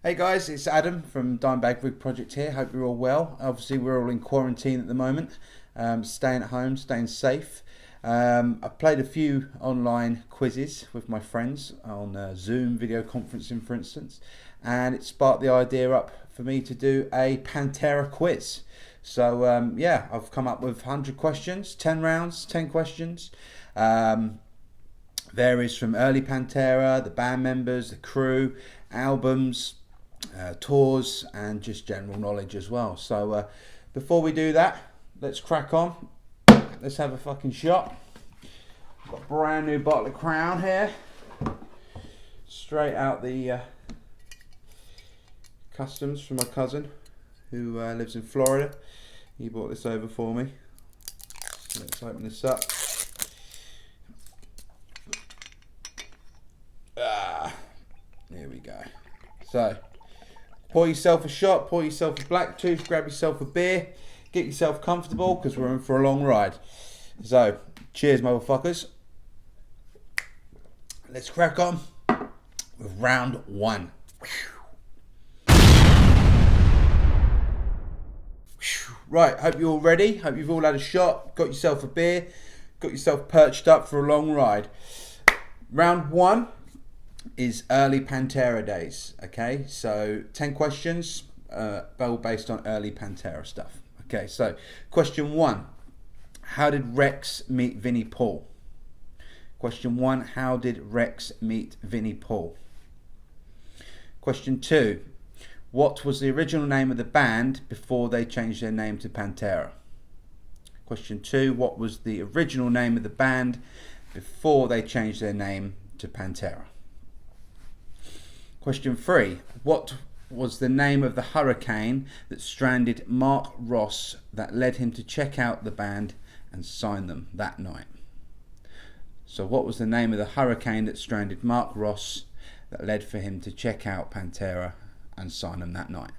Hey guys, it's Adam from Dimebag Rig Project here. Hope you're all well. Obviously, we're all in quarantine at the moment, staying at home, staying safe. I've played a few online quizzes with my friends on Zoom video conferencing, for instance, and it sparked the idea up for me to do a Pantera quiz. So yeah, I've come up with 100 questions, 10 rounds, 10 questions. Varies from early Pantera, the band members, the crew, albums, tours, and just general knowledge as well. So before we do that, let's crack on. Let's have a fucking shot. Got a brand new bottle of Crown here, straight out the customs from my cousin who lives in Florida. He brought this over for me. So let's open this up. Here we go. So pour yourself a shot, pour yourself a blacktooth, grab yourself a beer, get yourself comfortable because we're in for a long ride. So, cheers, motherfuckers. Let's crack on with round one. Right, hope you're all ready. Hope you've all had a shot, got yourself a beer, got yourself perched up for a long ride. Round one is early Pantera days. Okay, so 10 questions, all based on early Pantera stuff. Okay, so question one: how did Rex meet Vinnie Paul? Question one: how did Rex meet Vinnie Paul? Question two: what was the original name of the band before they changed their name to Pantera? Question two: what was the original name of the band before they changed their name to Pantera? Question three: what was the name of the hurricane that stranded Mark Ross that led him to check out the band and sign them that night? So what was the name of the hurricane that stranded Mark Ross that led for him to check out Pantera and sign them that night?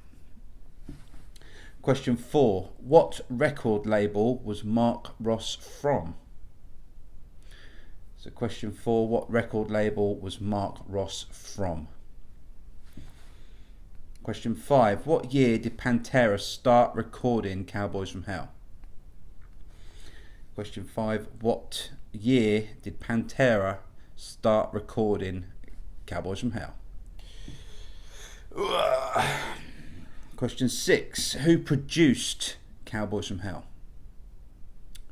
Question four: what record label was Mark Ross from? So question four: what record label was Mark Ross from? Question five: what year did Pantera start recording Cowboys from Hell? Question five: what year did Pantera start recording Cowboys from Hell? Question six: who produced Cowboys from Hell?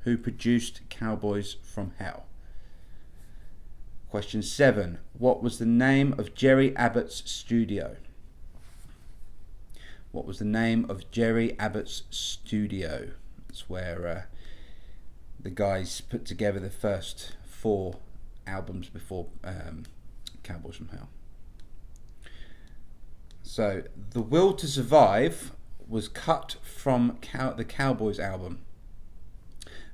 Who produced Cowboys from Hell? Question seven: what was the name of Jerry Abbott's studio? What was the name of Jerry Abbott's studio? It's where the guys put together the first 4 albums before Cowboys from Hell. So, The Will to Survive was cut from the Cowboys album,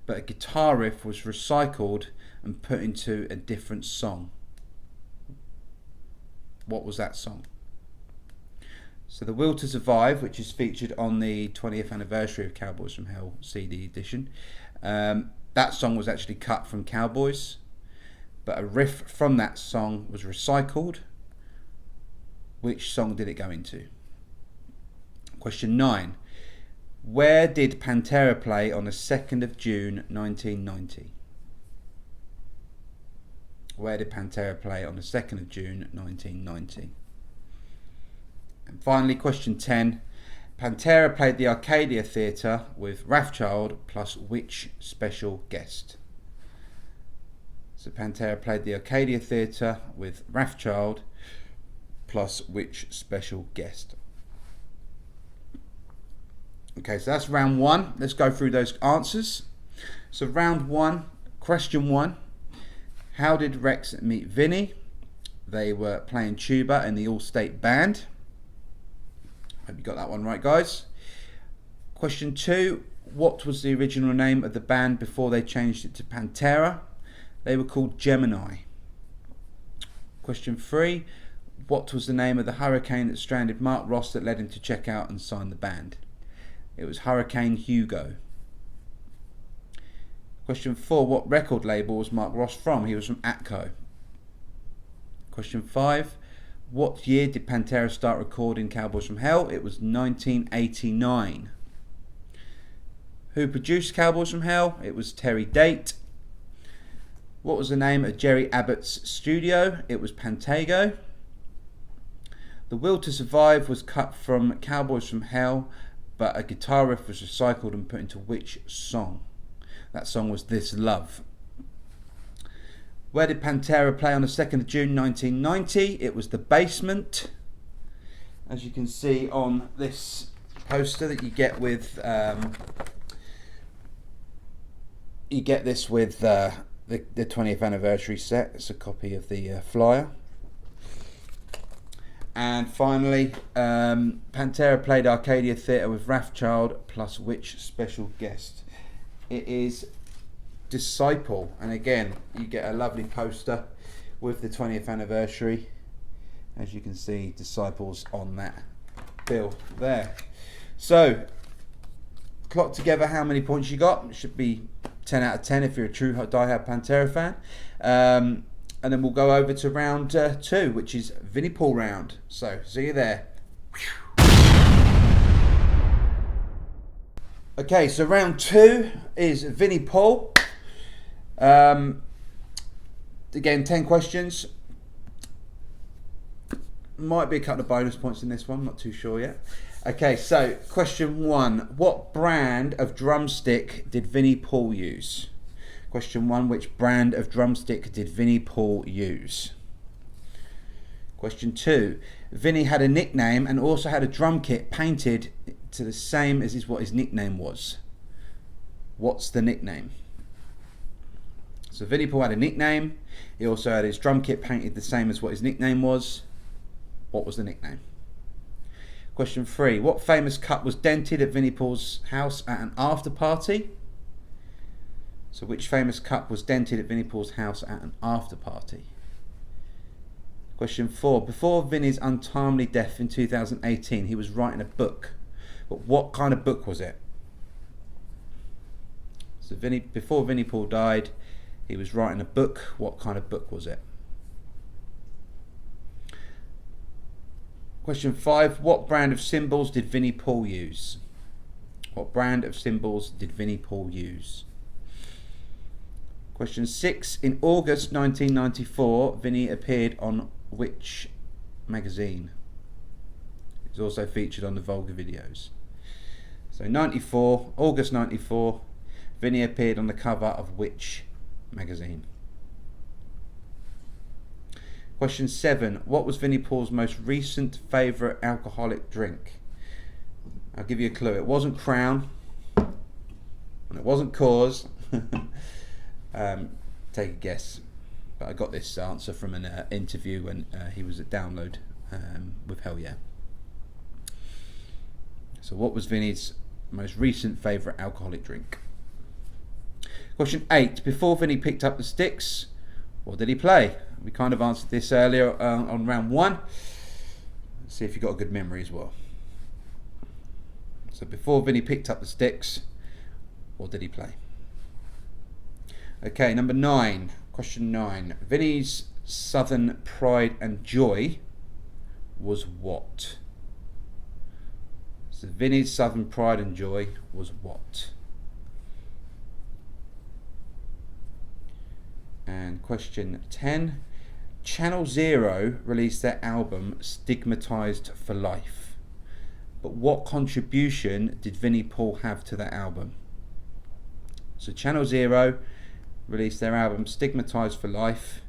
but a guitar riff was recycled and put into a different song. What was that song? So The Will to Survive, which is featured on the 20th anniversary of Cowboys from Hell CD edition, that song was actually cut from Cowboys, but a riff from that song was recycled. Which song did it go into? Question 9. Where did Pantera play on the 2nd of June 1990? Where did Pantera play on the 2nd of June 1990? And finally, question 10. Pantera played the Arcadia Theatre with Wrathchild plus which special guest? So Pantera played the Arcadia Theatre with Wrathchild plus which special guest? Okay, so that's round one. Let's go through those answers. So round one, question one. How did Rex meet Vinnie? They were playing tuba in the All-State Band. Hope you got that one right, guys. Question 2. What was the original name of the band before they changed it to Pantera? They were called Gemini. Question 3. What was the name of the hurricane that stranded Mark Ross that led him to check out and sign the band? It was Hurricane Hugo. Question 4. What record label was Mark Ross from? He was from Atco. Question 5. What year did Pantera start recording Cowboys from Hell? It was 1989. Who produced Cowboys from Hell? It was Terry Date. What was the name of Jerry Abbott's studio? It was Pantego. The Will to Survive was cut from Cowboys from Hell, but a guitar riff was recycled and put into which song? That song was This Love. Where did Pantera play on the 2nd of June 1990? It was the Basement. As you can see on this poster that you get with the 20th anniversary set. It's a copy of the flyer. And finally, Pantera played Arcadia Theatre with Wrathchild plus which special guest? It is Disciple. And again, you get a lovely poster with the 20th anniversary. As you can see, Disciples on that bill there. So, clock together how many points you got. It should be 10 out of 10 if you're a true die-hard Pantera fan. And then we'll go over to round 2, which is Vinnie Paul round. So, see you there. Okay, so round 2 is Vinnie Paul. Again, 10 questions. Might be a couple of bonus points in this one, not too sure yet. Okay, so question 1. What brand of drumstick did Vinnie Paul use? Question 1. Which brand of drumstick did Vinnie Paul use? Question 2. Vinnie had a nickname and also had a drum kit painted to the same as what his nickname was. What's the nickname? So Vinnie Paul had a nickname. He also had his drum kit painted the same as what his nickname was. What was the nickname? Question 3. What famous cut was dented at Vinnie Paul's house at an after party? So which famous cup was dented at Vinnie Paul's house at an after party? Question 4. Before Vinnie's untimely death in 2018, he was writing a book. But what kind of book was it? So before Vinnie Paul died, he was writing a book. What kind of book was it? Question 5. What brand of cymbals did Vinnie Paul use? What brand of cymbals did Vinnie Paul use? Question 6. In August 1994, Vinnie appeared on which magazine? He's also featured on the Vulgar videos. So 94, August 94, Vinnie appeared on the cover of which magazine? Question 7. What was Vinnie Paul's most recent favourite alcoholic drink? I'll give you a clue. It wasn't Crown, and it wasn't Coors. Take a guess. But I got this answer from an interview when he was at Download with Hell Yeah. So what was Vinnie's most recent favourite alcoholic drink? Question 8. Before Vinnie picked up the sticks, what did he play? We kind of answered this earlier on round 1. Let's see if you got a good memory as well. So before Vinnie picked up the sticks, what did he play? Okay, number 9. Question 9. Vinnie's Southern Pride and Joy was what? So Vinnie's Southern Pride and Joy was what? And question 10. Channel Zero released their album Stigmatized for Life. But what contribution did Vinnie Paul have to that album? So Channel Zero released their album Stigmatized for Life.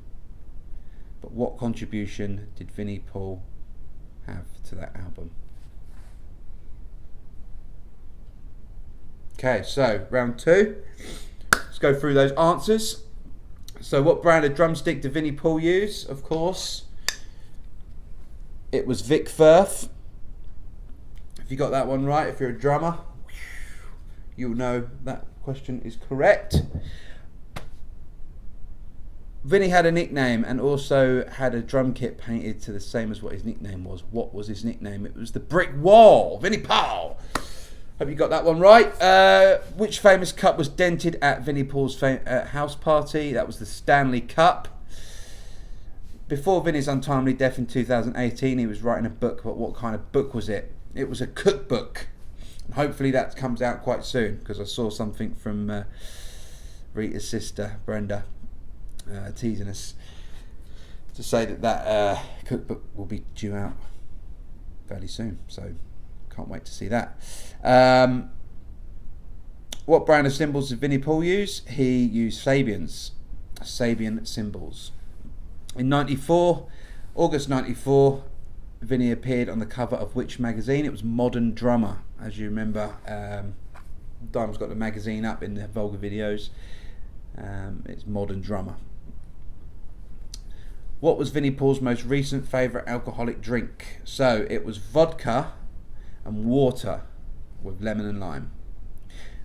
But what contribution did Vinnie Paul have to that album? Okay, so round 2. Let's go through those answers. So what brand of drumstick did Vinnie Paul use? Of course, it was Vic Firth. If you got that one right, if you're a drummer, you'll know that question is correct. Vinnie had a nickname and also had a drum kit painted to the same as what his nickname was. What was his nickname? It was the Brick Wall. Vinnie Paul. Hope you got that one right. Which famous cup was dented at Vinnie Paul's house party? That was the Stanley Cup. before Vinnie's untimely death in 2018, he was writing a book, but what kind of book was it? It was a cookbook. And hopefully that comes out quite soon, because I saw something from Rita's sister, Brenda, teasing us to say that cookbook will be due out fairly soon. So can't wait to see that. What brand of cymbals did Vinnie Paul use? He used Sabian cymbals. In August 94, Vinnie appeared on the cover of which magazine? It was Modern Drummer. As you remember, Dime's got the magazine up in the Vulgar videos. It's Modern Drummer. What was Vinnie Paul's most recent favourite alcoholic drink? So it was vodka and water with lemon and lime.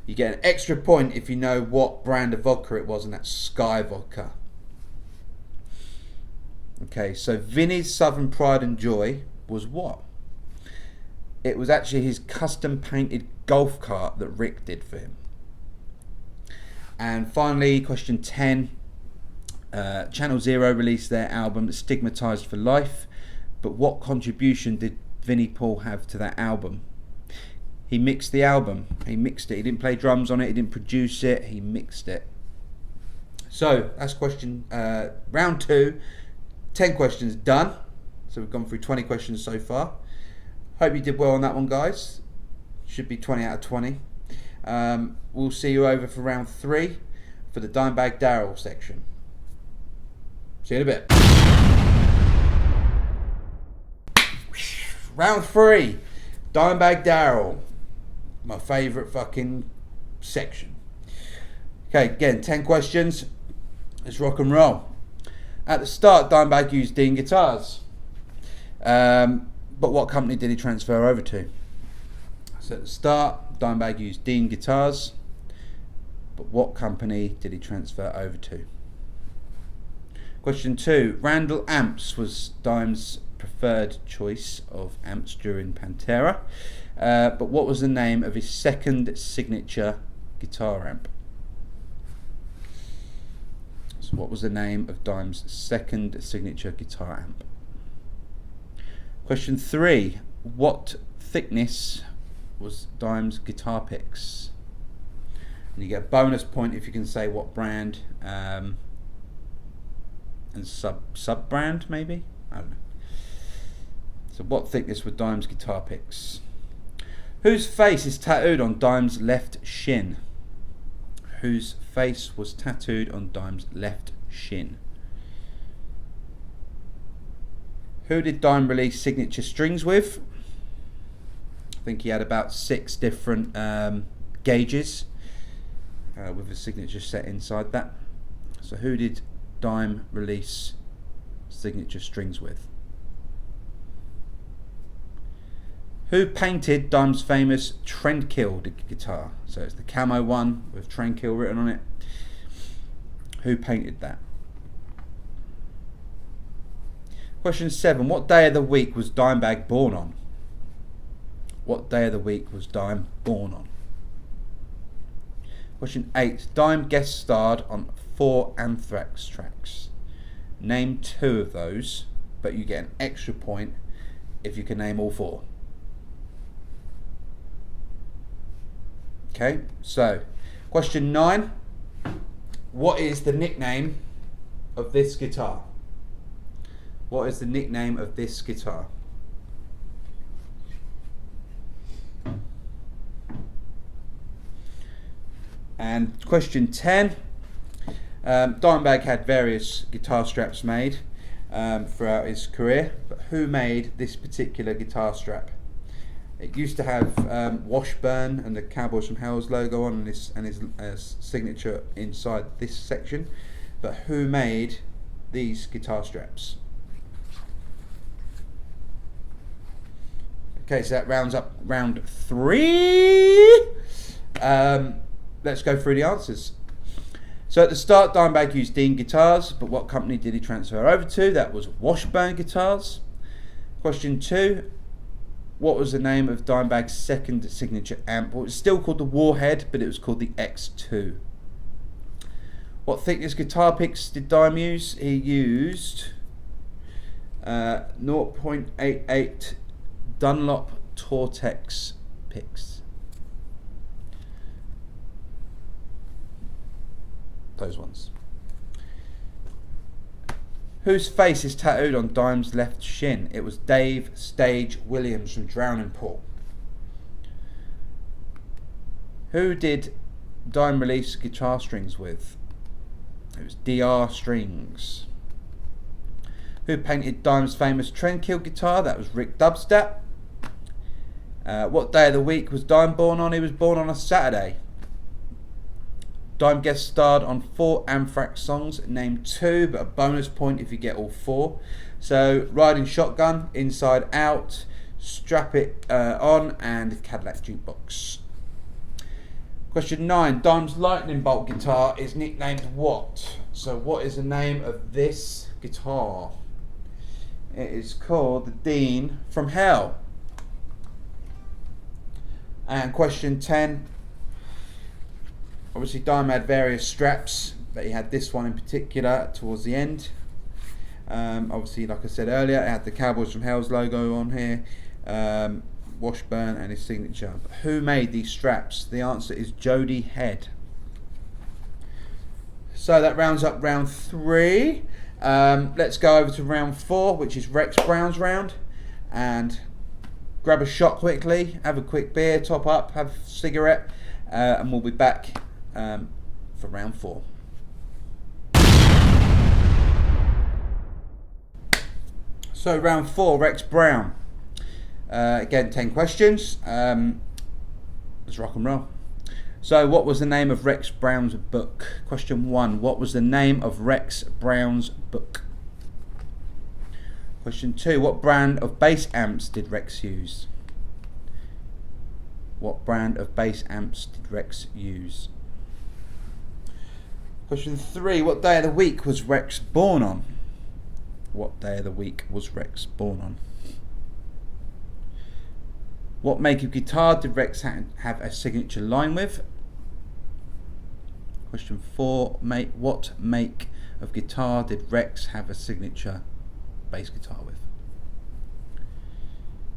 You get an extra point if you know what brand of vodka it was, and that's Sky Vodka. Okay, so Vinnie's Southern Pride and Joy was what? It was actually his custom painted golf cart that Rick did for him. And finally, question 10. Channel Zero released their album Stigmatized for Life, but what contribution did Vinnie Paul have to that album? He mixed the album. He mixed it. He didn't play drums on it. He didn't produce it. He mixed it. So that's question round 2. 10 questions done. So we've gone through 20 questions so far. Hope you did well on that one, guys. Should be 20 out of 20. We'll see you over for round 3 for the Dimebag Daryl section. See you in a bit. Round 3, Dimebag Daryl. My favourite fucking section. Okay, again, 10 questions. Let's rock and roll. At the start, Dimebag used Dean guitars. But what company did he transfer over to? So at the start, Dimebag used Dean guitars. But what company did he transfer over to? Question 2. Randall amps was Dime's preferred choice of amps during Pantera. But what was the name of his second signature guitar amp? So what was the name of Dime's second signature guitar amp? Question 3. What thickness was Dime's guitar picks? And you get a bonus point if you can say what brand and sub brand maybe? I don't know. So what thickness were Dime's guitar picks? Whose face is tattooed on Dime's left shin? Whose face was tattooed on Dime's left shin? Who did Dime release signature strings with? I think he had about 6 different gauges with a signature set inside that. So who did Dime release signature strings with? Who painted Dime's famous Trendkill guitar? So it's the camo one with Trendkill written on it. Who painted that? Question 7. What day of the week was Dimebag born on? What day of the week was Dime born on? Question 8. Dime guest starred on 4 Anthrax tracks. Name 2 of those, but you get an extra point if you can name all 4. Okay, so question 9. What is the nickname of this guitar? What is the nickname of this guitar? And question 10. Dimebag had various guitar straps made throughout his career, but who made this particular guitar strap? It used to have Washburn and the Cowboys from Hell's logo on and his signature inside this section, but who made these guitar straps? Okay, so that rounds up round 3. Let's go through the answers. So at the start, Dimebag used Dean guitars, but what company did he transfer over to? That was Washburn Guitars. Question 2. What was the name of Dimebag's second signature amp? Well, it was still called the Warhead, but it was called the X2. What thickness guitar picks did Dime use? He used 0.88 Dunlop Tortex picks. Those ones. Whose face is tattooed on Dime's left shin? It was Dave Stage Williams from Drowning Pool. Who did Dime release guitar strings with? It was DR Strings. Who painted Dime's famous Trendkill guitar? That was Rick Dubstep. What day of the week was Dime born on? He was born on a Saturday. Dime guest starred on 4 Anthrax songs. Name 2, but a bonus point if you get all 4. So, Riding Shotgun, Inside Out, Strap It On, and Cadillac Jukebox. Question 9. Dime's lightning bolt guitar is nicknamed what? So, what is the name of this guitar? It is called the Dean from Hell. And question 10. Obviously, Dime had various straps, but he had this one in particular towards the end. Obviously, like I said earlier, it had the Cowboys from Hell's logo on here, Washburn, and his signature. But who made these straps? The answer is Jody Head. So that rounds up round 3. Let's go over to round 4, which is Rex Brown's round. And grab a shot quickly, have a quick beer, top up, have a cigarette, and we'll be back for round 4. So round 4, Rex Brown. Again, 10 questions. Let's rock and roll. So what was the name of Rex Brown's book? Question 1. What was the name of Rex Brown's book? Question 2. What brand of bass amps did Rex use? What brand of bass amps did Rex use? Question 3. What day of the week was Rex born on? What day of the week was Rex born on? What make of guitar did Rex have a signature line with? Question 4. What make of guitar did Rex have a signature bass guitar with?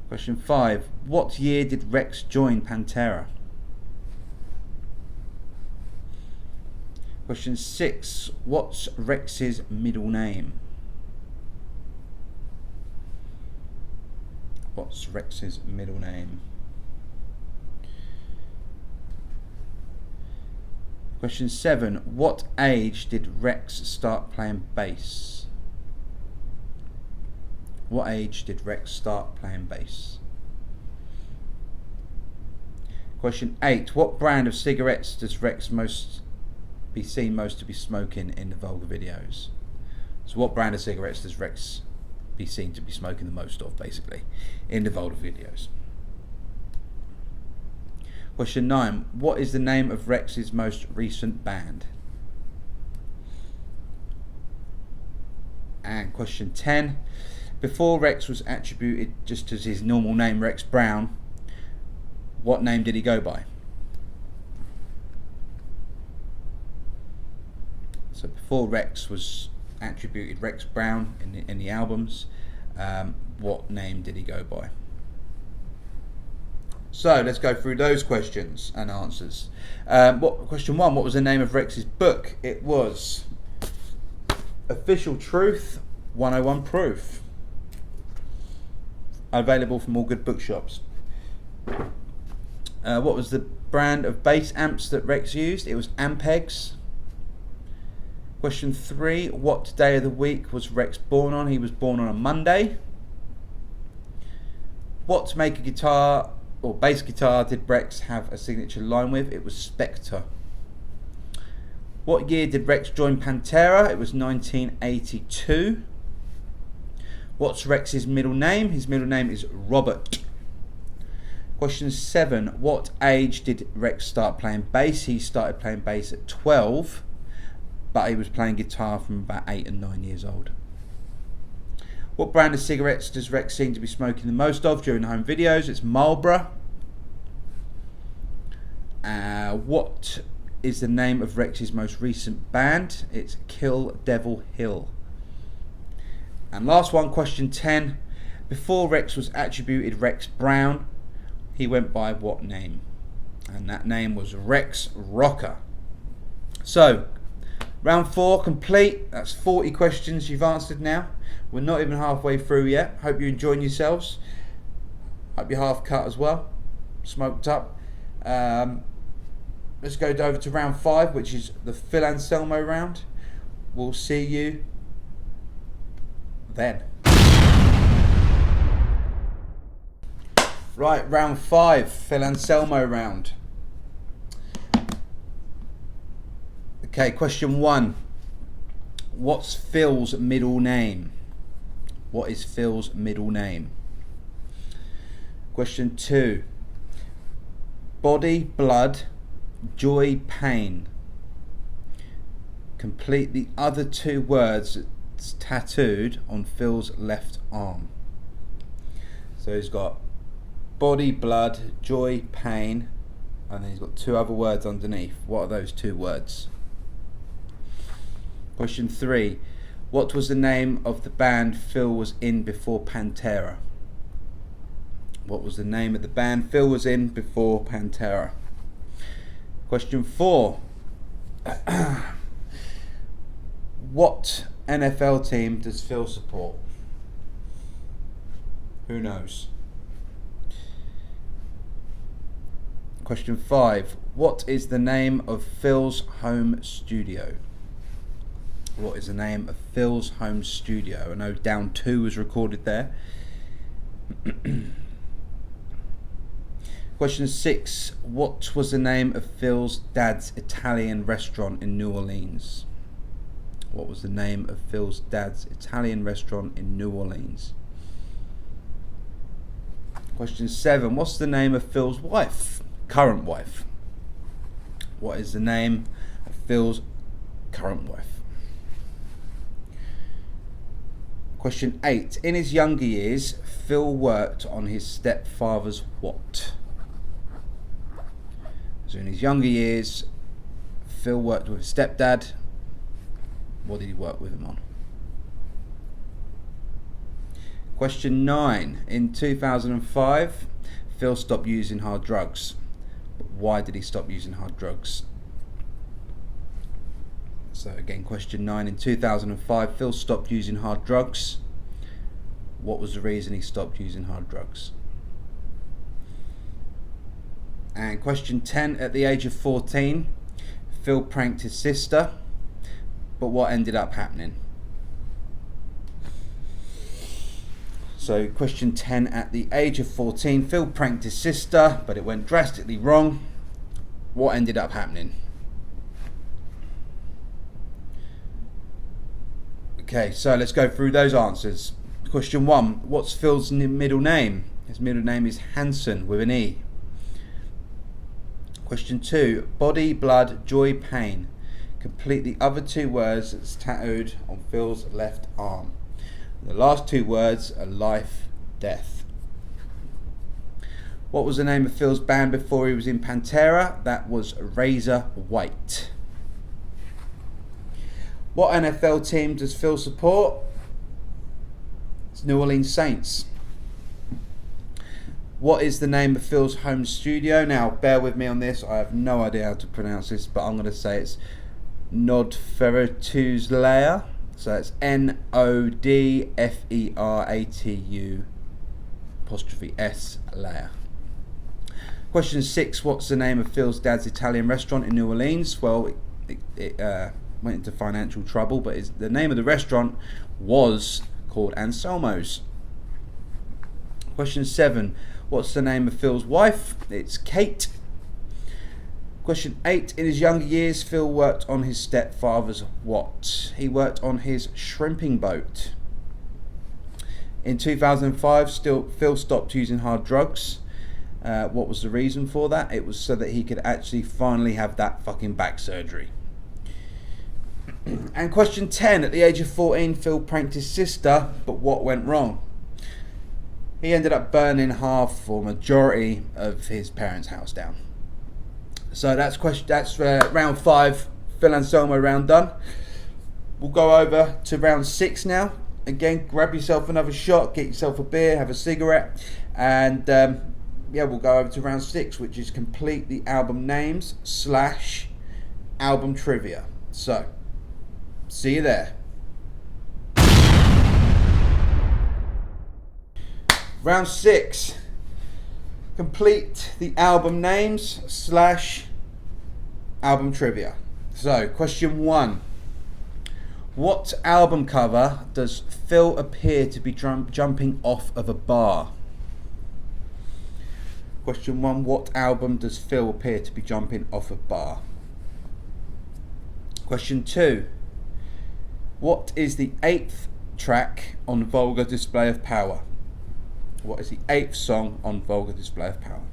Question 5. What year did Rex join Pantera? Question 6. What's Rex's middle name? What's Rex's middle name? Question 7. What age did Rex start playing bass? What age did Rex start playing bass? Question 8. What brand of cigarettes does Rex most be seen to be smoking in the vulgar videos? So what brand of cigarettes does Rex be seen to be smoking the most of, basically, in the vulgar videos? Question 9. What is the name of Rex's most recent band? And question 10. Before Rex was attributed just as his normal name, Rex Brown, what name did he go by? So before Rex was attributed Rex Brown in the albums, what name did he go by? So let's go through those questions and answers. Question 1. What was the name of Rex's book? It was Official Truth 101 Proof. Available from all good bookshops. What was the brand of bass amps that Rex used? It was Ampegs. Question 3. What day of the week was Rex born on? He was born on a Monday. What make a guitar or bass guitar did Rex have a signature line with? It was Spectre. What year did Rex join Pantera? It was 1982. What's Rex's middle name? His middle name is Robert. Question 7. What age did Rex start playing bass? He started playing bass at 12, but he was playing guitar from about 8 and 9 years old. What brand of cigarettes does Rex seem to be smoking the most of during the home videos? It's Marlboro. What is the name of Rex's most recent band? It's Kill Devil Hill. And last one, question 10. Before Rex was attributed Rex Brown, he went by what name? And that name was Rex Rocker. So, round 4 complete. That's 40 questions you've answered now. We're not even halfway through yet. Hope you're enjoying yourselves. Hope you're half cut as well. Smoked up. Let's go over to round 5, which is the Phil Anselmo round. We'll see you then. Right, round 5, Phil Anselmo round. Okay, question 1. What's Phil's middle name? What is Phil's middle name? Question 2. Body, blood, joy, pain. Complete the other 2 words that's tattooed on Phil's left arm. So he's got body, blood, joy, pain, and then he's got 2 other words underneath. What are those 2 words? Question 3. What was the name of the band Phil was in before Pantera? What was the name of the band Phil was in before Pantera? Question 4. What NFL team does Phil support? Who knows? Question 5. What is the name of Phil's home studio? What is the name of Phil's home studio? I know Down 2 was recorded there. Question 6. What was the name of Phil's dad's Italian restaurant in New Orleans? What was the name of Phil's dad's Italian restaurant in New Orleans? Question 7. What's the name of Phil's wife? Current wife. What is the name of Phil's current wife? Question 8. In his younger years, Phil worked on his stepfather's what? So in his younger years, Phil worked with his stepdad. What did he work with him on? Question 9. In 2005, Phil stopped using hard drugs. But why did he stop using hard drugs? So again, question 9. In 2005, Phil stopped using hard drugs. What was the reason he stopped using hard drugs? And question 10. At the age of 14, Phil pranked his sister. But what ended up happening? So question 10. At the age of 14, Phil pranked his sister, but it went drastically wrong. What ended up happening? Okay, so let's go through those answers. Question 1. What's Phil's middle name? His middle name is Hansen with an E. Question 2. Body, blood, joy, pain. Complete the other 2 words that's tattooed on Phil's left arm. The last 2 words are life, death. What was the name of Phil's band before he was in Pantera? That was Razor White. What NFL team does Phil support? It's New Orleans Saints. What is the name of Phil's home studio? Now, bear with me on this. I have no idea how to pronounce this, but I'm going to say it's Nodferatuslayer. So it's Nodferatu''S layer. Question 6. What's the name of Phil's dad's Italian restaurant in New Orleans? Well, it went into financial trouble, but the name of the restaurant was called Anselmo's. Question 7. What's the name of Phil's wife? It's Kate. Question 8. In his younger years, Phil worked on his stepfather's what? He worked on his shrimping boat. In 2005, Phil stopped using hard drugs. What was the reason for that? It was so that he could actually finally have that fucking back surgery. And question 10. At the age of 14, Phil pranked his sister, but what went wrong? He ended up burning half or majority of his parents' house down. So that's round 5, Phil Anselmo round done. We'll go over to round 6 now. again, grab yourself another shot, get yourself a beer, have a cigarette, and yeah, we'll go over to round 6, which is complete the album names / album trivia. So, see you there. Round 6, complete the album names / album trivia. So, question 1. What album cover does Phil appear to be jumping off of a bar? Question 1. What album does Phil appear to be jumping off a bar? Question 2. What is the 8th track on Vulgar Display of Power? What is the 8th song on Vulgar Display of Power?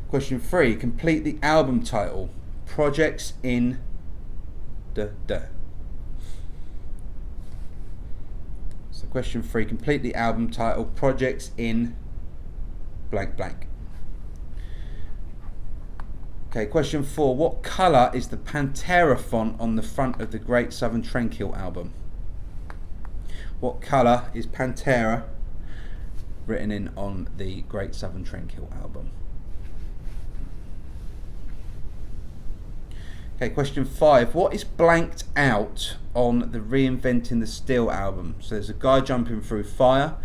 Question 3. Complete the album title. Projects in So question 3. Complete the album title. Projects in blank blank. Okay, question 4. What colour is the Pantera font on the front of the Great Southern Trendkill album? What colour is Pantera written in on the Great Southern Trendkill album? Okay, question 5. What is blanked out on the Reinventing the Steel album? So there's a guy jumping through fire,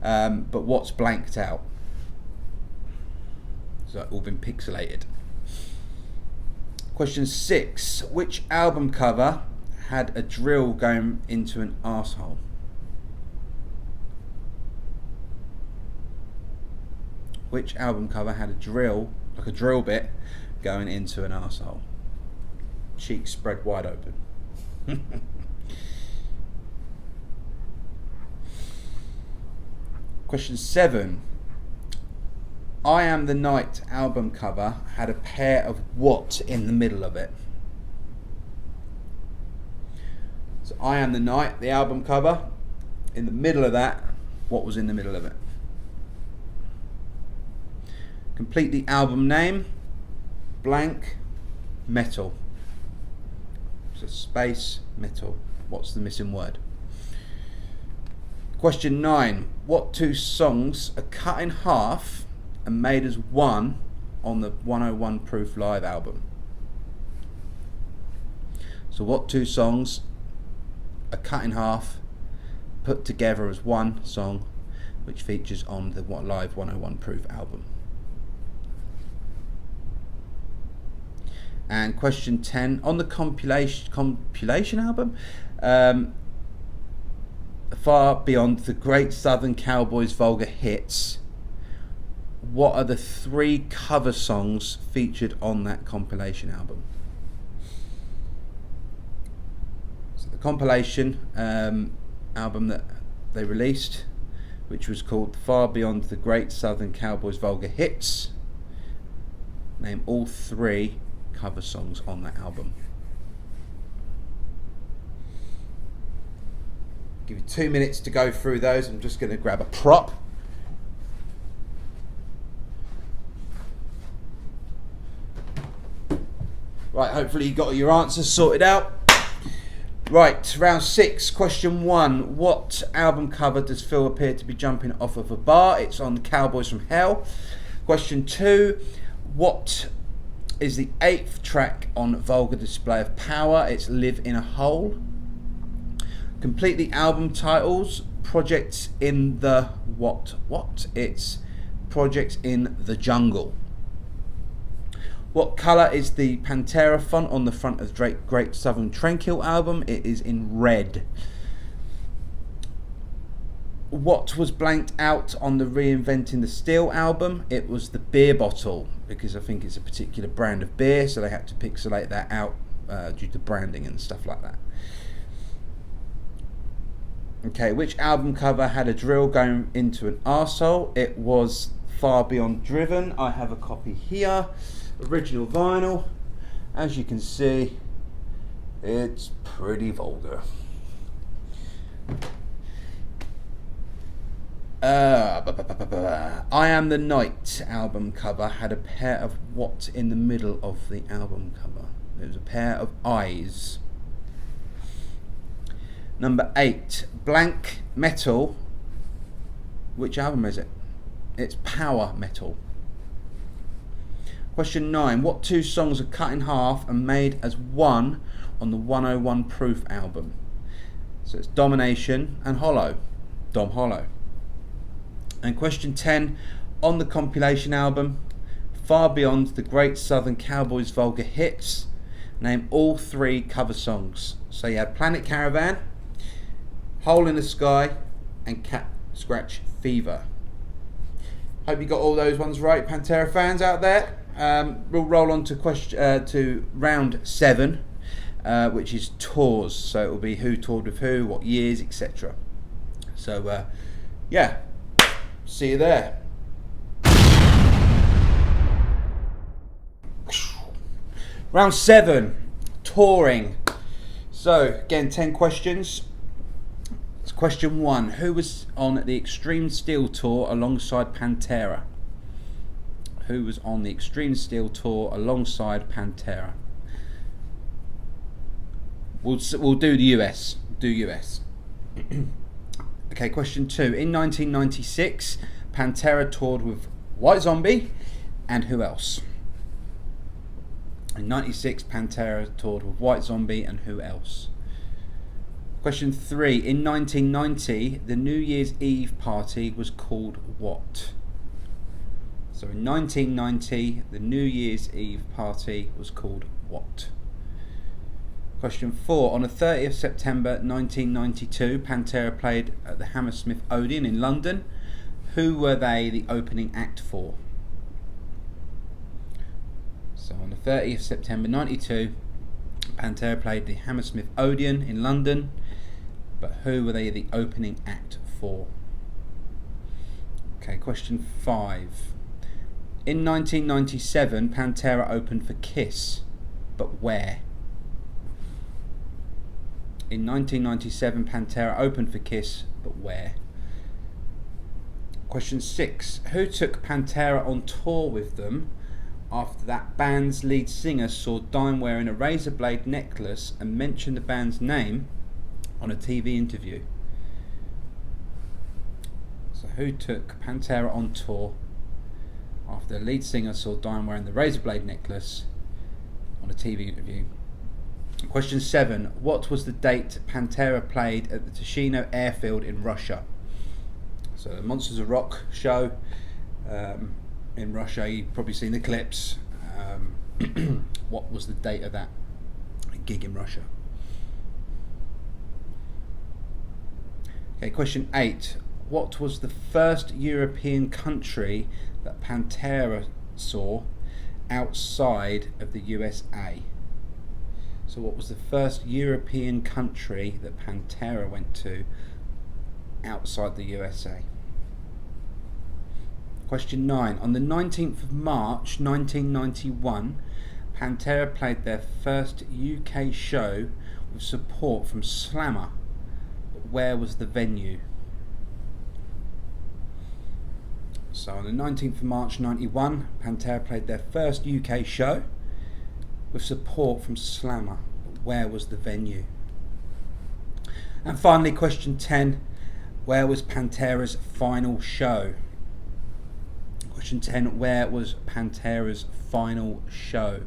but what's blanked out? So it's all been pixelated. Question 6. Which album cover had a drill going into an arsehole? Which album cover had a drill, like a drill bit, going into an arsehole? Cheeks spread wide open. Question 7. I Am the Night album cover had a pair of what in the middle of it? So I Am the Night, the album cover, in the middle of that, what was in the middle of it? Complete the album name, blank, metal. So space, metal. What's the missing word? Question 9. What 2 songs are cut in half and made as one on the 101 Proof Live album? So what 2 songs are cut in half, put together as one song, which features on the Live 101 Proof album? And question 10, on the compilation album, Far Beyond the Great Southern Cowboys Vulgar Hits, what are the 3 cover songs featured on that compilation album? So the compilation album that they released, which was called Far Beyond the Great Southern Cowboys Vulgar Hits, name all 3 cover songs on that album. Give you 2 minutes to go through those. I'm just going to grab a prop. Right, hopefully you got your answers sorted out. Right, round 6, question 1. What album cover does Phil appear to be jumping off of a bar? It's on Cowboys from Hell. Question 2. What is the 8th track on Vulgar Display of Power? It's Live in a Hole. Complete the album titles. Projects in the what? It's Projects in the Jungle. What colour is the Pantera font on the front of Drake's Great Southern Trendkill album? It is in red. What was blanked out on the Reinventing the Steel album? It was the beer bottle, because I think it's a particular brand of beer, so they had to pixelate that out due to branding and stuff like that. Okay, which album cover had a drill going into an arsehole? It was Far Beyond Driven. I have a copy here, original vinyl. As you can see, it's pretty vulgar. I Am the Night album cover had a pair of what in the middle of the album cover? It was a pair of eyes. Number 8, Blank Metal. Which album is it? It's Power Metal. Question 9, what 2 songs are cut in half and made as one on the 101 Proof album? So it's Domination and Hollow. Dom Hollow. And question 10, on the compilation album, Far Beyond the Great Southern Cowboys Vulgar Hits, name all 3 cover songs. So you had Planet Caravan, Hole in the Sky, and Cat Scratch Fever. Hope you got all those ones right, Pantera fans out there. We'll roll on to round 7, which is tours. So it will be who toured with who, what years, etc. So yeah, see you there. Round 7, touring. So again, 10 questions. It's question 1. Who was on the Extreme Steel tour alongside Pantera? Who was on the Extreme Steel tour alongside Pantera? We'll do the US. Do US. Okay, question 2. In 1996, Pantera toured with White Zombie and who else? In 96, Pantera toured with White Zombie and who else? Question 3. In 1990, the New Year's Eve party was called what? So in 1990, the New Year's Eve party was called what? Question 4. On the 30th of September 1992, Pantera played at the Hammersmith Odeon in London. Who were they the opening act for? So on the 30th of September 92, Pantera played the Hammersmith Odeon in London, but who were they the opening act for? Okay, question 5. In 1997, Pantera opened for Kiss, but where? In 1997, Pantera opened for Kiss, but where? Question 6. Who took Pantera on tour with them after that band's lead singer saw Dime wearing a razor blade necklace and mentioned the band's name on a TV interview? So who took Pantera on tour after the lead singer saw Dime wearing the razor blade necklace on a TV interview? Question 7. What was the date Pantera played at the Tushino airfield in Russia? So the Monsters of Rock show in Russia, you've probably seen the clips. What was the date of that gig in Russia? Okay, question 8. What was the first European country that Pantera saw outside of the USA? So what was the first European country that Pantera went to outside the USA? Question 9. On the 19th of March 1991, Pantera played their first UK show with support from Slammer. But where was the venue? So on the 19th of March 91, Pantera played their first UK show with support from Slammer. But where was the venue? And finally, question 10. Where was Pantera's final show? Question 10. Where was Pantera's final show?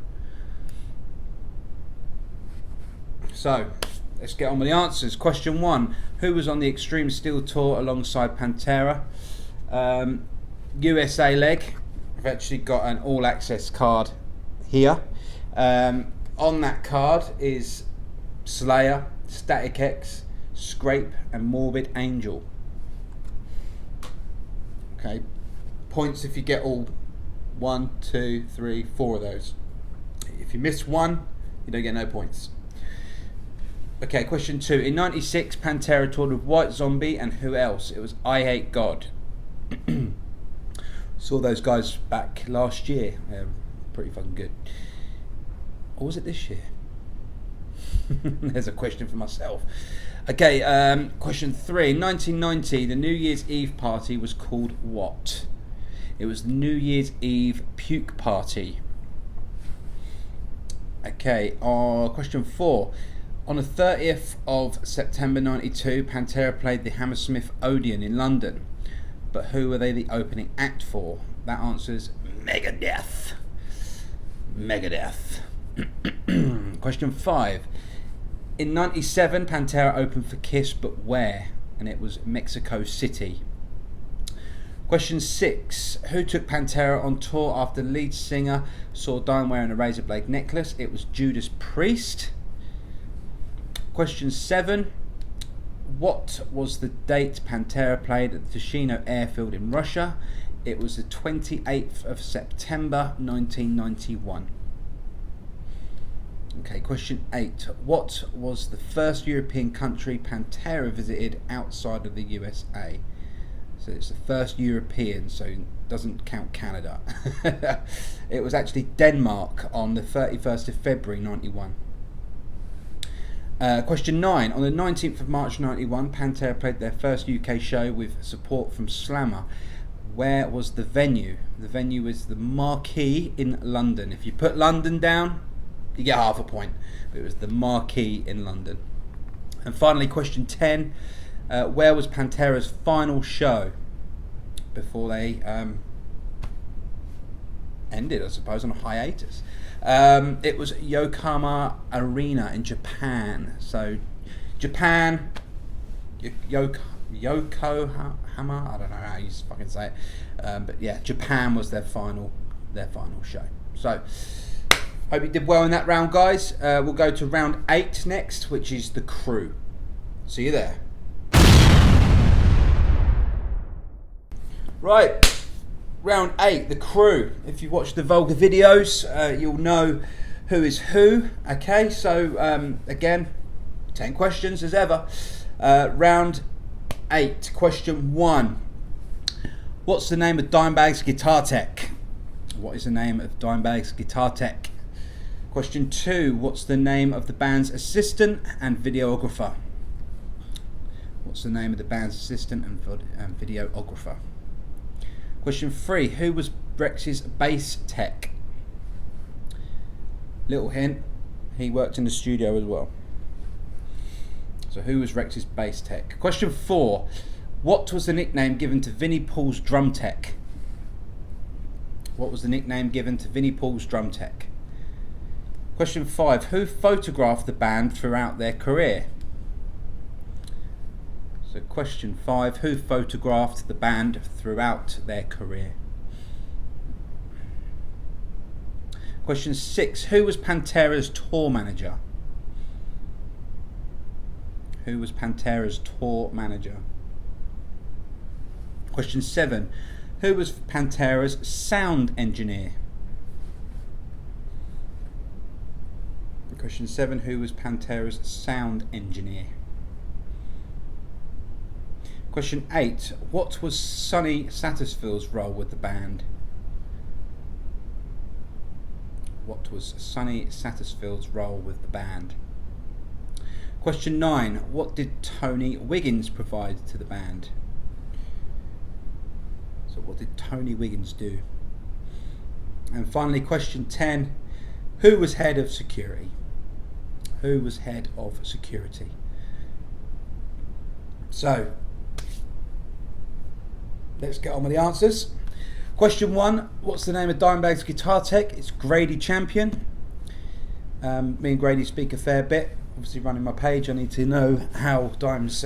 So, let's get on with the answers. Question 1. Who was on the Extreme Steel tour alongside Pantera? USA leg. I've actually got an all-access card here. On that card is Slayer, Static X, Scrape and Morbid Angel. Okay. Points if you get all 1, 2, 3, 4 of those. If you miss one, you don't get no points. Okay, question 2. In 96, Pantera toured with White Zombie and who else? It was I Hate God. Saw those guys back last year. They're pretty fucking good. Or was it this year? There's a question for myself. Okay, question 3. In 1990, the New Year's Eve party was called what? It was the New Year's Eve puke party. Okay, question 4. On the 30th of September 92, Pantera played the Hammersmith Odeon in London. But who were they the opening act for? That answers Megadeth. Megadeth. Question 5. In 97, Pantera opened for Kiss, but where? And it was Mexico City. Question 6. Who took Pantera on tour after lead singer saw Dime wearing a razor blade necklace? It was Judas Priest. Question 7. What was the date Pantera played at the Tushino airfield in Russia? It was the 28th of September 1991. Okay, question 8. What was the first European country Pantera visited outside of the USA? So it's the first European, so it doesn't count Canada. It was actually Denmark on the 31st of February 91. Question 9. On the 19th of March 91, Pantera played their first UK show with support from Slammer. Where was the venue? The venue was the Marquee in London. If you put London down, you get half a point. But it was the Marquee in London. And finally, question 10. Where was Pantera's final show before they ended, I suppose, on a hiatus? It was Yokohama Arena in Japan. So, Japan, Yokohama, I don't know how you fucking say it. But yeah, Japan was their final show. So, hope you did well in that round, guys. We'll go to round 8 next, which is the crew. See you there. Right, round 8, the crew. If you watch the Vulgar videos, you'll know who is who. Okay, so again, 10 questions as ever. Round 8, question 1. What's the name of Dimebag's guitar tech? What is the name of Dimebag's guitar tech? Question 2. What's the name of the band's assistant and videographer? What's the name of the band's assistant and videographer? Question 3. Who was Rex's bass tech? Little hint, he worked in the studio as well. So who was Rex's bass tech? Question 4. What was the nickname given to Vinnie Paul's drum tech? What was the nickname given to Vinnie Paul's drum tech? Question 5. Who photographed the band throughout their career? So question 5. Who photographed the band throughout their career? Question 6. Who was Pantera's tour manager? Who was Pantera's tour manager? Question 7. Who was Pantera's sound engineer? Question 7. Who was Pantera's sound engineer? Question 8. What was Sonny Satterfield's role with the band? What was Sonny Satterfield's role with the band? Question 9. What did Tony Wiggins provide to the band? So what did Tony Wiggins do? And finally, question 10. Who was head of security? Who was head of security? So, let's get on with the answers. Question 1. What's the name of Dimebag's guitar tech? It's Grady Champion. Me and Grady speak a fair bit. Obviously running my page, I need to know how Dime's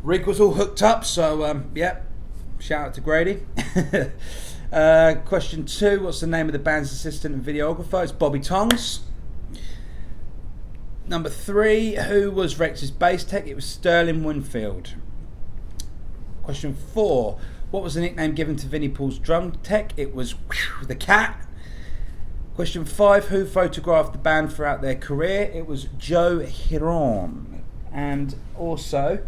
rig was all hooked up. So, yeah, shout out to Grady. Question 2. What's the name of the band's assistant and videographer? It's Bobby Tongs. Number 3. Who was Rex's bass tech? It was Sterling Winfield. Question 4. What was the nickname given to Vinnie Paul's drum tech? It was the Cat. Question 5. Who photographed the band throughout their career? It was Joe Hiron. And also,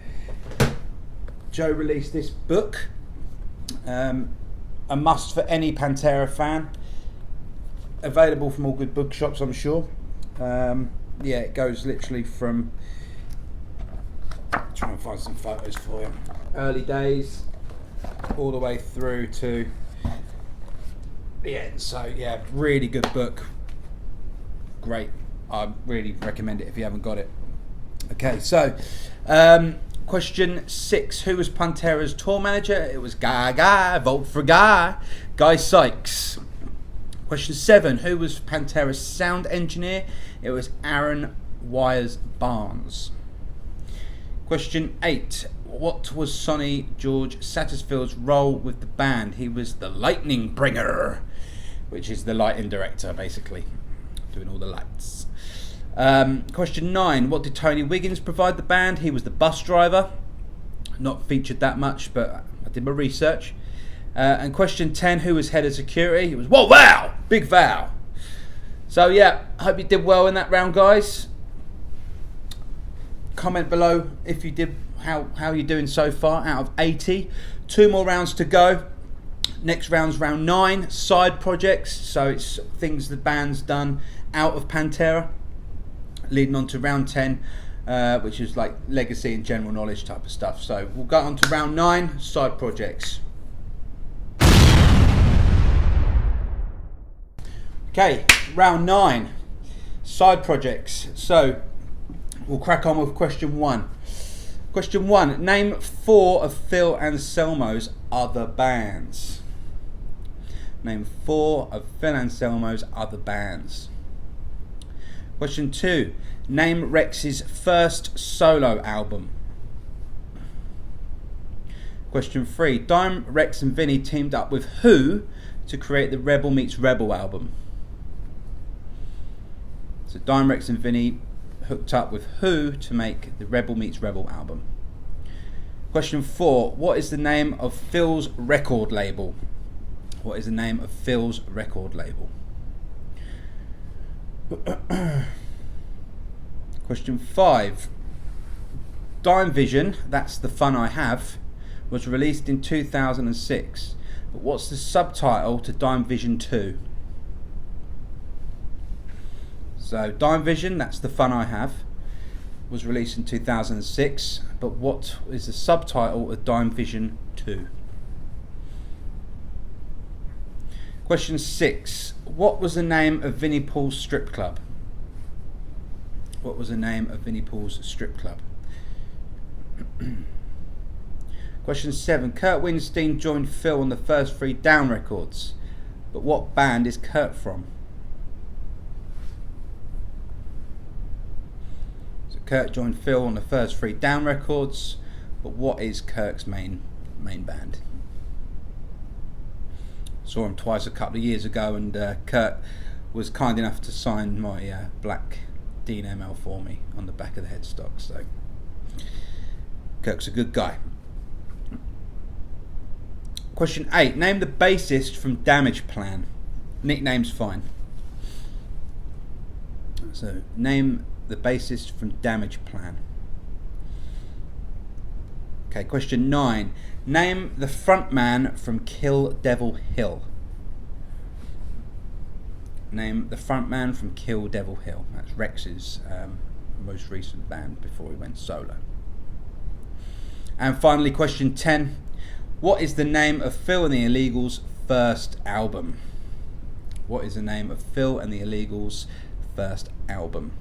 Joe released this book, a must for any Pantera fan. Available from all good bookshops, I'm sure. Yeah, it goes literally from, try and find some photos for you, early days all the way through to the end. So yeah, really good book, great. I really recommend it if you haven't got it. Okay, so question 6. Who was Pantera's tour manager? It was vote for Guy Sykes. Question 7. Who was Pantera's sound engineer? It was Aaron Wires Barnes. Question 8. What was Sonny George Satterfield's role with the band? He was the lightning bringer, which is the lighting director, basically, doing all the lights. Question 9. What did Tony Wiggins provide the band? He was the bus driver. Not featured that much, but I did my research. And question 10. Who was head of security? It was Val! Big Val. So yeah, I hope you did well in that round, guys. Comment below if you did, how you're doing so far out of 80. 2 more rounds to go. Next round's round 9, side projects. So it's things the band's done out of Pantera. Leading on to round 10, which is like legacy and general knowledge type of stuff. So we'll go on to round 9, side projects. Okay, round 9, side projects. So we'll crack on with question 1. Question 1. Name 4 of Phil Anselmo's other bands. Name 4 of Phil Anselmo's other bands. Question 2. Name Rex's first solo album. Question 3. Dime, Rex and Vinnie teamed up with who to create the Rebel Meets Rebel album? So Dime, Rex and Vinnie hooked up with who to make the Rebel Meets Rebel album? Question 4. What is the name of Phil's record label? What is the name of Phil's record label? Question 5. Dime Vision, That's the Fun I Have, was released in 2006. But what's the subtitle to Dime Vision 2? So Dime Vision, That's the Fun I Have, was released in 2006. But what is the subtitle of Dime Vision 2? Question 6. What was the name of Vinnie Paul's strip club? What was the name of Vinnie Paul's strip club? Question 7. Kurt Winstein joined Phil on the first 3 Down records. But what band is Kurt from? So Kurt joined Phil on the first 3 Down records. But what is Kurt's main band? Saw him twice a couple of years ago, and Kurt was kind enough to sign my black Dean ML for me on the back of the headstock. So Kurt's a good guy. Question 8. Name the bassist from Damage Plan. Nickname's fine. So name the bassist from Damage Plan. Okay, question 9. Name the frontman from Kill Devil Hill. Name the frontman from Kill Devil Hill. That's Rex's most recent band before he went solo. And finally, question 10. What is the name of Phil and the Illegals' first album? What is the name of Phil and the Illegals' first album?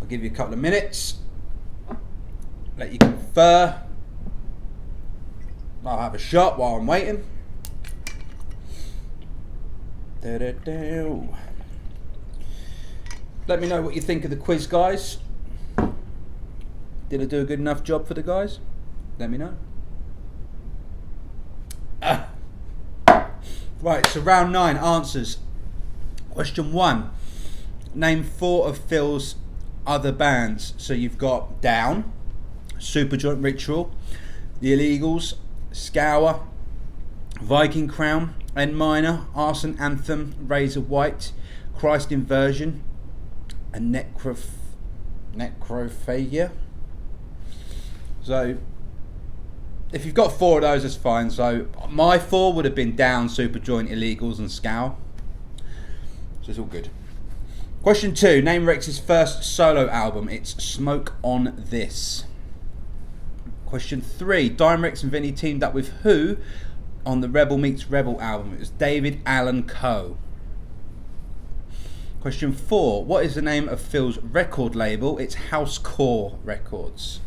I'll give you a couple of minutes. Let you confer. I'll have a shot while I'm waiting. Let me know what you think of the quiz, guys. Did I do a good enough job for the guys? Let me know. Right, so round 9, answers. Question 1. Name 4 of Phil's other bands. So you've got Down, Superjoint Ritual, The Illegals, Scour, Viking Crown, N Minor, Arson Anthem, Razor White, Christ Inversion, and Necrophagia. So if you've got 4 of those, that's fine. So my 4 would have been Down, Superjoint, Illegals, and Scour. So it's all good. Question 2. Name Rex's first solo album. It's Smoke on This. Question 3. Dime, Rex and Vinnie teamed up with who on the Rebel Meets Rebel album? It was David Allan Coe. Question 4. What is the name of Phil's record label? It's Housecore Records.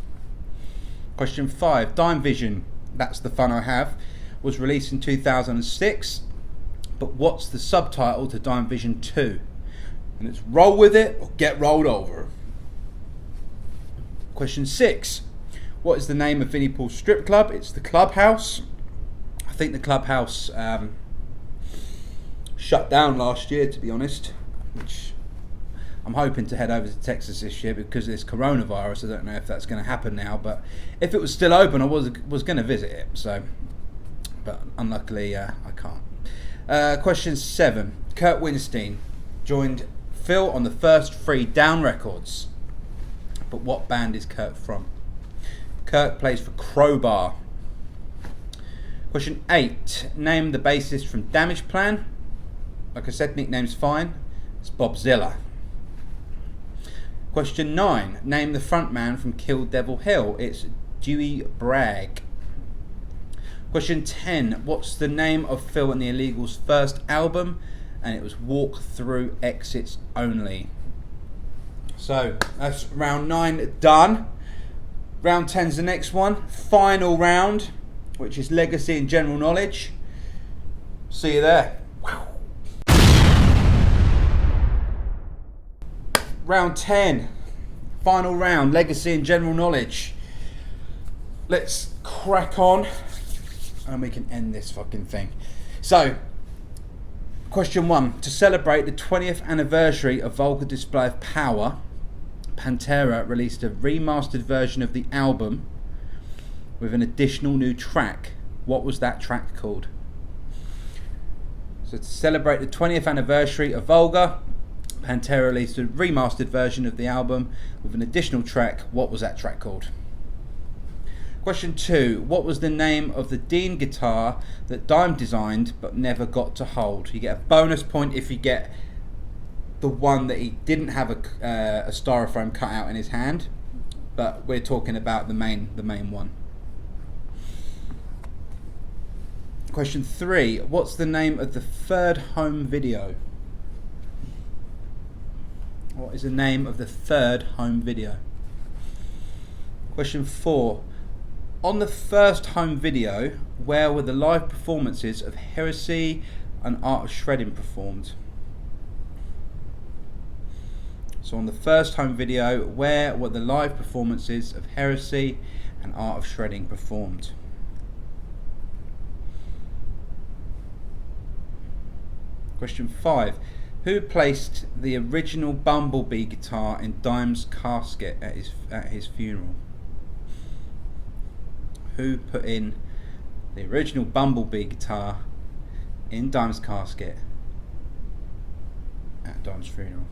Question 5. Dime Vision, That's the Fun I Have, was released in 2006. But what's the subtitle to Dime Vision 2? And it's Roll With It or Get Rolled Over. Question 6. What is the name of Vinnie Paul's strip club? It's the Clubhouse. I think the Clubhouse shut down last year, to be honest, which I'm hoping to head over to Texas this year because of this coronavirus. I don't know if that's going to happen now, but if it was still open, I was going to visit it. So, but unluckily, I can't. Question 7. Kurt Winstein joined Phil on the first 3 Down records. But what band is Kurt from? Kurt plays for Crowbar. Question 8. Name the bassist from Damage Plan. Like I said, nickname's fine. It's Bob Zilla. Question 9. Name the frontman from Kill Devil Hill. It's Dewey Bragg. Question 10. What's the name of Phil and the Illegals' first album? And it was Walk Through Exits Only. So that's round 9 done. Round 10's the next one. Final round, which is Legacy and General Knowledge. See you there. Round 10. Final round, Legacy and General Knowledge. Let's crack on and we can end this fucking thing. So, question 1. To celebrate the 20th anniversary of Vulgar Display of Power, Pantera released a remastered version of the album with an additional new track. What was that track called? So to celebrate the 20th anniversary of Vulgar, Pantera released a remastered version of the album with an additional track. What was that track called? Question 2. What was the name of the Dean guitar that Dime designed but never got to hold? You get a bonus point if you get the one that he didn't have a styrofoam cut out in his hand, but we're talking about the main one. Question 3. What's the name of the third home video? What is the name of the third home video? Question 4. On the first home video, where were the live performances of Heresy and Art of Shredding performed? So on the first home video, where were the live performances of Heresy and Art of Shredding performed? Question 5. Who placed the original Bumblebee guitar in Dime's casket at his funeral? Who put in the original Bumblebee guitar in Dime's casket at Dime's funeral?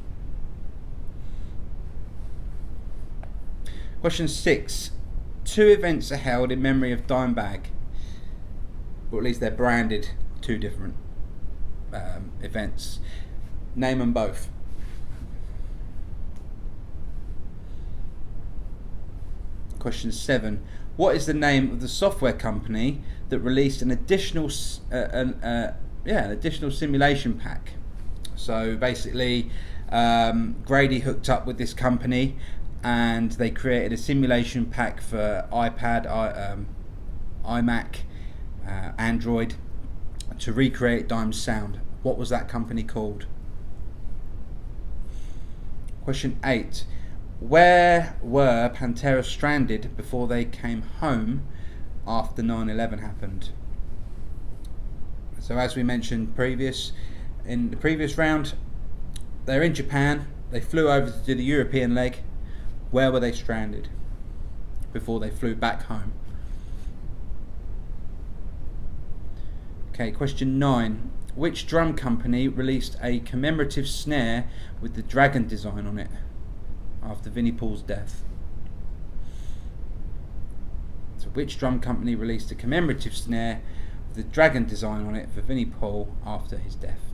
Question 6. 2 events are held in memory of Dimebag, or at least they're branded 2 different events. Name them both. Question 7. What is the name of the software company that released an additional additional simulation pack? So basically, Grady hooked up with this company and they created a simulation pack for iPad, iMac, Android to recreate Dime's sound. What was that company called? Question 8. Where were Pantera stranded before they came home after 9/11 happened? So as we mentioned in the previous round, they're in Japan. They flew over to do the European leg. Where were they stranded before they flew back home? Okay, question 9. Which drum company released a commemorative snare with the dragon design on it after Vinnie Paul's death? So which drum company released a commemorative snare with the dragon design on it for Vinnie Paul after his death?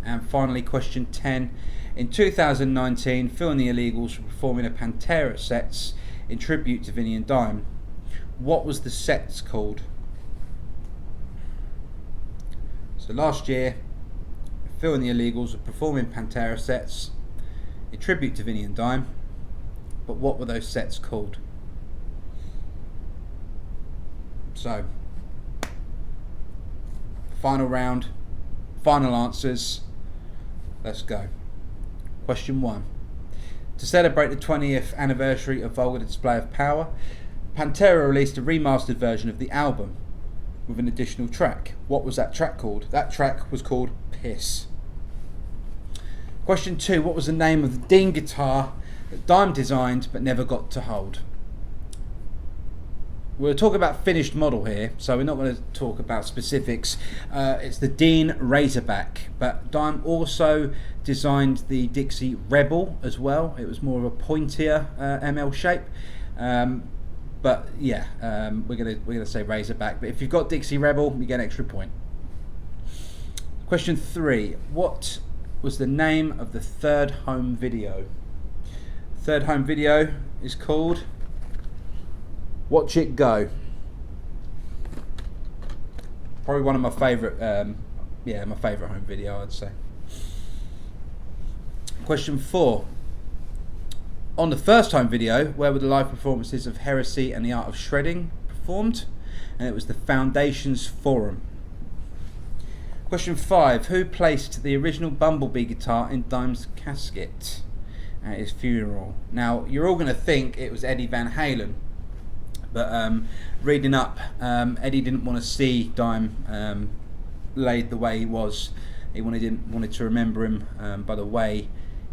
And finally, question 10. In 2019, Phil and the Illegals were performing a Pantera sets in tribute to Vinnie and Dime. What was the sets called? So last year, Phil and the Illegals were performing Pantera sets in tribute to Vinnie and Dime, but what were those sets called? So, final round, final answers. Let's go. Question 1. To celebrate the 20th anniversary of Vulgar Display of Power, Pantera released a remastered version of the album with an additional track. What was that track called? That track was called Piss. Question 2. What was the name of the Dean guitar that Dime designed but never got to hold? We're talking about finished model here, so we're not going to talk about specifics. It's the Dean Razorback, but Dime also designed the Dixie Rebel as well. It was more of a pointier ML shape, but yeah, we're gonna say Razorback. But if you've got Dixie Rebel, you get an extra point. Question 3: what was the name of the third home video? Third home video is called Watch It Go. Probably one of my favourite, my favourite home video, I'd say. Question 4. On the first home video, where were the live performances of Heresy and the Art of Shredding performed? And it was the Foundations Forum. Question 5. Who placed the original Bumblebee guitar in Dime's casket at his funeral? Now, you're all going to think it was Eddie Van Halen. But reading up, Eddie didn't want to see Dime laid the way he was. He wanted to remember him by the way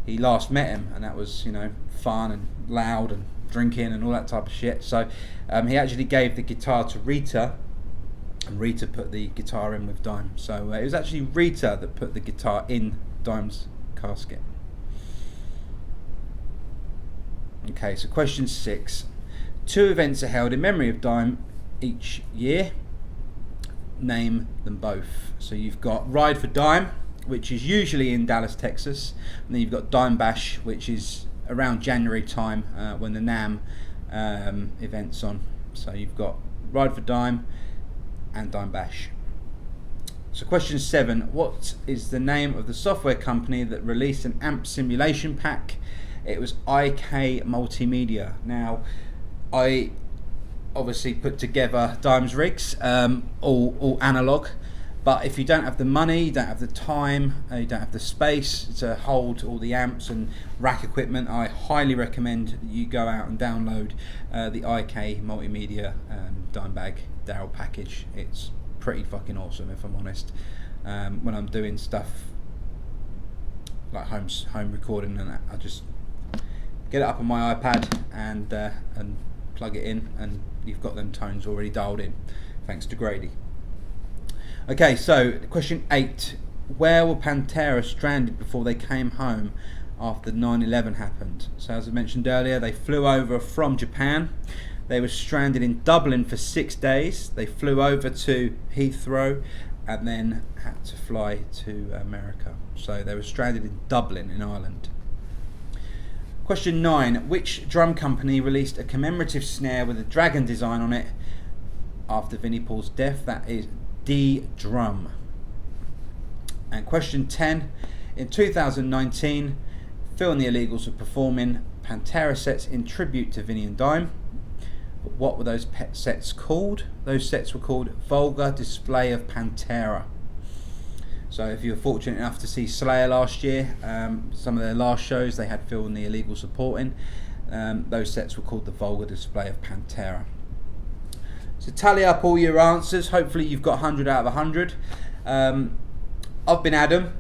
he last met him, and that was, you know, fun and loud and drinking and all that type of shit. So he actually gave the guitar to Rita, and Rita put the guitar in with Dime. So it was actually Rita that put the guitar in Dime's casket. Okay, so question 6. 2 events are held in memory of Dime each year. Name them both. So you've got Ride for Dime, which is usually in Dallas, Texas, and then you've got Dime Bash, which is around January time when the NAMM event's on. So you've got Ride for Dime and Dime Bash. So question 7: what is the name of the software company that released an amp simulation pack? It was IK Multimedia. Now, I obviously put together Dime's rigs, all analog, but if you don't have the money, you don't have the time, you don't have the space to hold all the amps and rack equipment, I highly recommend that you go out and download the IK Multimedia Dimebag Daryl package. It's pretty fucking awesome, if I'm honest. When I'm doing stuff like home recording and that, I just get it up on my iPad and plug it in, and you've got them tones already dialed in, thanks to Grady. Okay, so question 8: where were Pantera stranded before they came home after 9/11 happened? So as I mentioned earlier, they flew over from Japan. They were stranded in Dublin for 6 days. They flew over to Heathrow and then had to fly to America. So they were stranded in Dublin in Ireland. Question 9: which drum company released a commemorative snare with a dragon design on it after Vinnie Paul's death? That is D Drum. And question 10: in 2019, Phil and the Illegals were performing Pantera sets in tribute to Vinnie and Dime. But what were those pet sets called? Those sets were called Vulgar Display of Pantera. So if you were fortunate enough to see Slayer last year, some of their last shows, they had Phil and the Illegals supporting. Those sets were called the Vulgar Display of Pantera. So tally up all your answers. Hopefully you've got 100 out of 100. I've been Adam,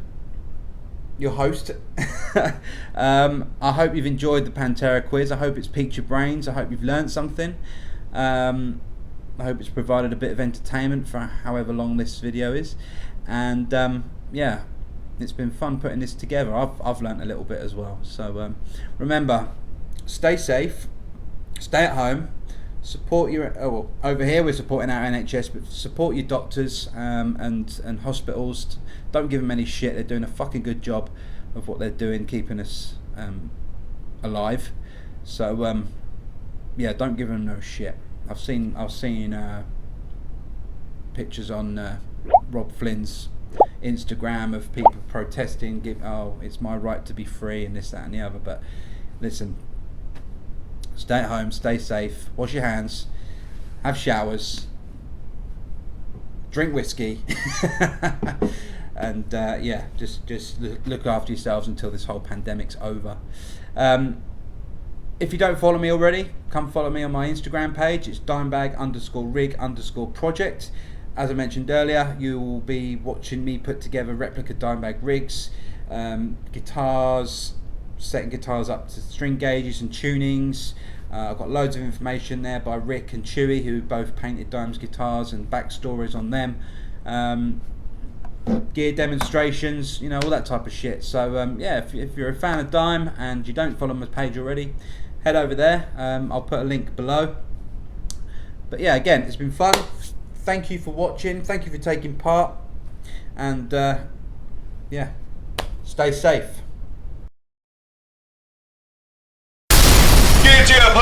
your host. I hope you've enjoyed the Pantera quiz. I hope it's piqued your brains. I hope you've learned something. I hope it's provided a bit of entertainment for however long this video is. And yeah, it's been fun putting this together. I've learnt a little bit as well. So remember, stay safe, stay at home, support your over here we're supporting our NHS, but support your doctors and hospitals. Don't give them any shit. They're doing a fucking good job of what they're doing, keeping us alive. So yeah, don't give them no shit. I've seen pictures on Rob Flynn's Instagram of people protesting, it's my right to be free and this, that and the other. But listen, stay at home, stay safe, wash your hands, have showers, drink whiskey, and yeah, just look after yourselves until this whole pandemic's over. If you don't follow me already, come follow me on my Instagram page. It's Dimebag_rig_project. As I mentioned earlier, you will be watching me put together replica Dimebag rigs, guitars, setting guitars up to string gauges and tunings. I've got loads of information there by Rick and Chewy, who both painted Dime's guitars, and backstories on them. Gear demonstrations, you know, all that type of shit. So yeah, if you're a fan of Dime and you don't follow my page already, head over there. I'll put a link below. But yeah, again, it's been fun. Thank you for watching. Thank you for taking part. And yeah, stay safe. Getcha!